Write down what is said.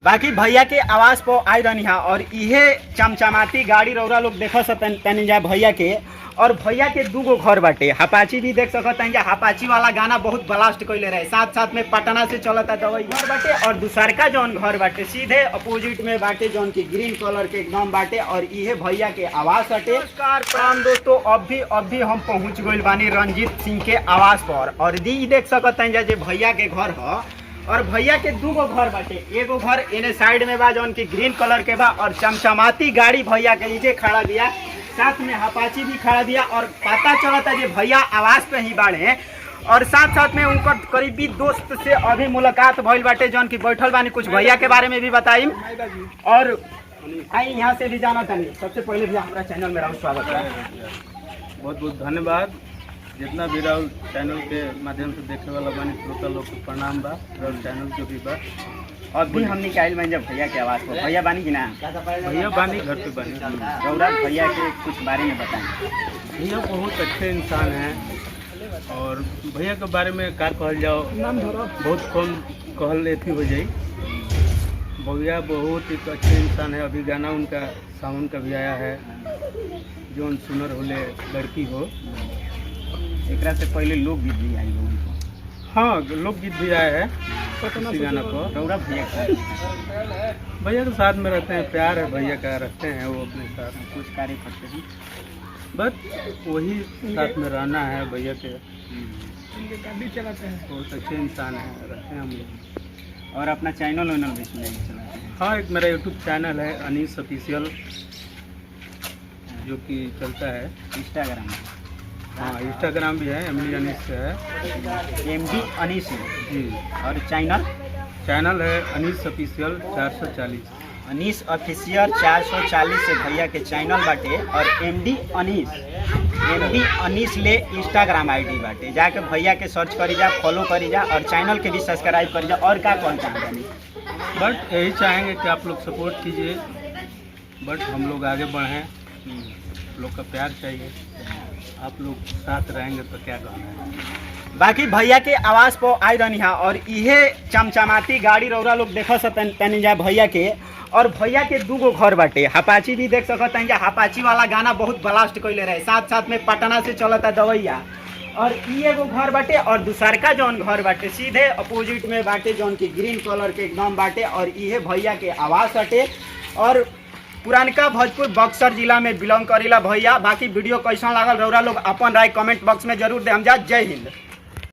बाकी भैया के आवाज पर आई रहनी है और इहे चमचमाती गाड़ी रौरा लोग देख सकते जा भैया के। और भैया के दूगो घर बाटे, हपाची भी देख सकते हैं। हपाची वाला गाना बहुत ब्लास्ट कैले रहे, साथ साथ में पटना से चलता दवाई घर बाटे। और दूसरका जौन घर बाटे सीधे अपोजिट में बाटे जौन की ग्रीन कलर के एकदम बाटे और इहे भैया के आवास हटे। नमस्कार प्रणाम दोस्तों, अभी हम पहुंच गइल बानी रंजीत सिंह के आवास पर। और दी देख सकते हैं जे भैया के घर है और भैया के दूगो घर बाटे। एगो घर इन्हें साइड में बा जौन की ग्रीन कलर के बा और चमचमाती गाड़ी भैया के नीचे खड़ा दिया, साथ में हपाची भी खड़ा दिया। और पता चलता है भैया आवास पे ही बाड़े और साथ साथ में उनका करीबी दोस्त से अभी मुलाकात भइल बाटे जौन की बैठल बानी, कुछ भैया के बारे में भी बताइम और आई यहाँ से भी जाना था। सबसे पहले भी हमारा चैनल में स्वागत है। बहुत बहुत धन्यवाद। जितना भी राहुल चैनल के माध्यम से देखे वाला बानी श्रोता लोग को प्रणाम बा। राहुल चैनल जो भी बा अभी हमने क्या बन जब भैया के आवाज़ पर भैया बानी कि ना भैया बानी घर पे बानी। गौरव भैया के कुछ बारे में बताएं। भैया बहुत अच्छे इंसान हैं और भैया के बारे में क्या कहल जाओ, बहुत कम कहल एथी हो जाई। भैया बहुत एक अच्छे इंसान है। अभी गाना उनका सावन का भी आया है, जो सुनर होले लड़की हो। एक से पहले लोकगीत भी आई होगी। हाँ, लोकगीत भी आया है इसी गाना पर। गौरव भैया के साथ में रहते हैं, प्यार है भैया का, रखते हैं वो अपने साथ। कुछ कार्य करते हैं, बस वही साथ में रहना है भैया के। गाड़ी चलाते हैं, बहुत अच्छे इंसान है, रहते हैं हम लोग। और अपना चैनल वैनल भी चलाते हैं। हाँ, एक मेरा यूट्यूब चैनल है अनीस ऑफिशियल, जो कि चलता है इंस्टाग्राम। हाँ, इंस्टाग्राम भी है, एमडी अनीस से है, एमडी अनीस जी। और चैनल है अनीस ऑफिशियल 440। अनीस ऑफिशियल 440 से भैया के चैनल बाटे। और एमडी अनीस ले इंस्टाग्राम आईडी बाटे, जाके भैया के सर्च करी जा, फॉलो करी जा और चैनल के भी सब्सक्राइब करी जा। और क्या कहना चाहेंगे? बट यही चाहेंगे कि आप लोग सपोर्ट कीजिए, बट हम लोग आगे बढ़ें। लोग का प्यार चाहिए, आप लोग साथ रहेंगे तो क्या कहना है। बाकी भैया के आवाज पर आई रहनी है और इहे चमचमाती गाड़ी रौरा लोग देख सकते जा भैया के। और भैया के दूगो घर बाटे, हपाची भी देख सकते हैं। हपाची वाला गाना बहुत ब्लास्ट कैले रहे, साथ साथ में पटना से चलता दवैया। और एगो घर बाटे और दूसरका जौन घर बाटे सीधे अपोजिट में बाटे जौन की ग्रीन कलर के एकदम बाटे और इहे भैया के आवास हटे। और पुरानका भोजपुर बक्सर जिला में बिलोंग करेला भैया। बाकी वीडियो कैसा लागल रौरा लोग अपन राय कमेंट बॉक्स में जरूर दे हम जा। जय हिंद।